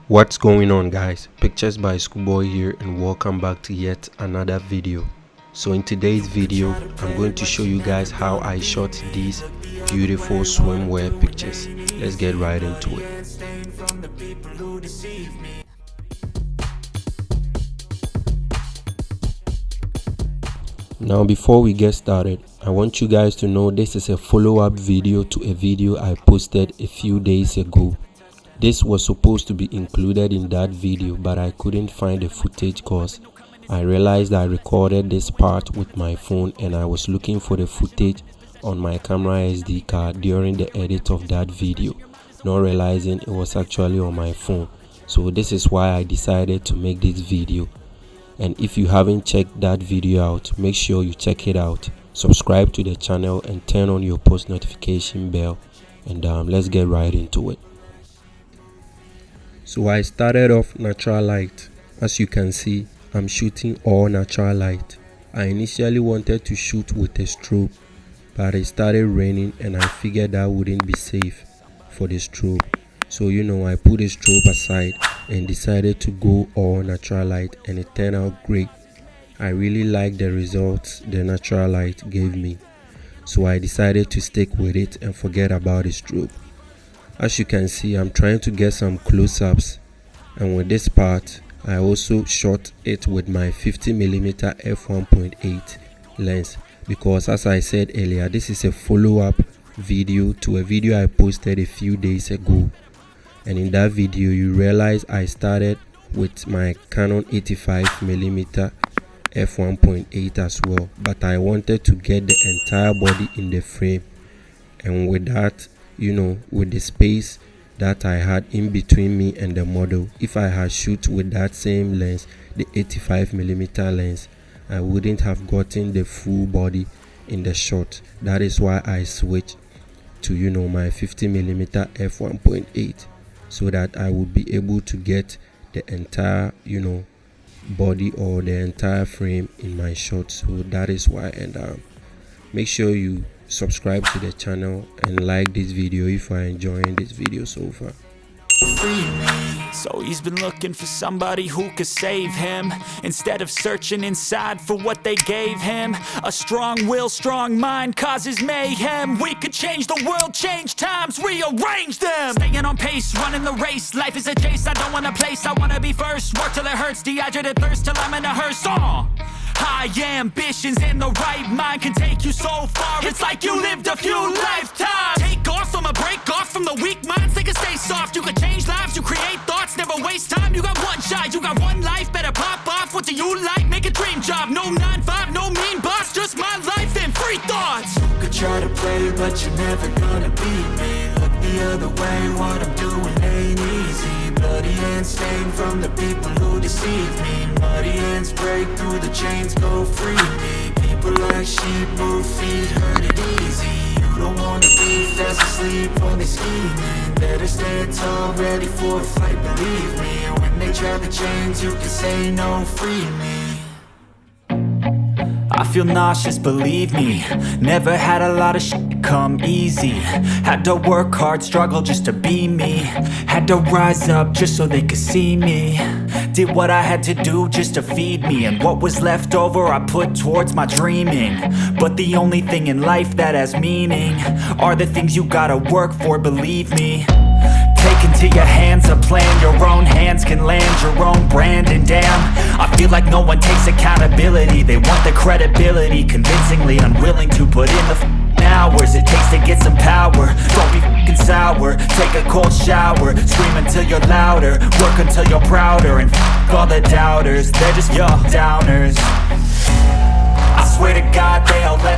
What's going on, guys? Pictures by Schoolboy here, and welcome back to yet another video. So in today's video I'm going to show you guys how I shot these beautiful swimwear pictures. Let's get right into it. Now before we get started, I want you guys to know this is a follow-up video to a video I posted a few days ago. This was supposed to be included in that video, but I couldn't find the footage cause I realized I recorded this part with my phone and I was looking for the footage on my camera SD card during the edit of that video, not realizing it was actually on my phone. So this is why I decided to make this video. And if you haven't checked that video out, make sure you check it out. Subscribe to the channel and turn on your post notification bell, and let's get right into it. So I started off natural light. As you can see, I'm shooting all natural light. I initially wanted to shoot with a strobe, but it started raining and I figured that wouldn't be safe for the strobe. So I put the strobe aside and decided to go all natural light, and it turned out great. I really liked the results the natural light gave me, so I decided to stick with it and forget about the strobe. As you can see, I'm trying to get some close-ups, and with this part I also shot it with my 50mm f1.8 lens, because as I said earlier, this is a follow-up video to a video I posted a few days ago. And in that video you realize I started with my Canon 85mm f1.8 as well, but I wanted to get the entire body in the frame, and with that, with the space that I had in between me and the model, if I had shoot with that same lens, the 85mm lens, I wouldn't have gotten the full body in the shot. That is why I switched to my 50mm f1.8, so that I would be able to get the entire body or the entire frame in my shot. So that is why. And make sure you subscribe to the channel and like this video if you are enjoying this video so far. So he's been looking for somebody who could save him, instead of searching inside for what they gave him. A strong will, strong mind causes mayhem. We could change the world, change times, rearrange them. Staying on pace, running the race. Life is a chase, I don't want a place. I wanna be first, work till it hurts. Dehydrated thirst till I'm in a hearse. High ambitions and the right mind can take you so far. It's like you lived a few lifetimes. Take off from a break off from the weak minds. They can stay soft. You can change lives, you create thoughts, never waste time. You got one shot, you got one life. Better pop off. What do you like? Make a dream job. No 9-5, no mean boss. Just my life and free thoughts. You could try to play, but you're never gonna beat me. Look the other way, what I'm doing ain't easy. Bloody hands stained from the people who deceive me. Muddy hands break through the chains, go free me. People like sheep move feet, hurt it easy. You don't wanna be fast asleep when they scheming. Better stand tall, ready for a fight, believe me. And when they try the chains, you can say no, free me. I feel nauseous, believe me. Never had a lot of shit come easy. Had to work hard, struggle just to be me. Had to rise up just so they could see me. Did what I had to do just to feed me, and what was left over I put towards my dreaming. But the only thing in life that has meaning are the things you gotta work for, believe me. Take into your hands a plan, your own hands can land your own brand. And damn, I feel like no one takes accountability. They want the credibility, convincingly unwilling to put in the hours it takes to get some power. Don't be f***ing sour, take a cold shower. Scream until you're louder, work until you're prouder. And f*** all the doubters, they're just your downers. I swear to God they all let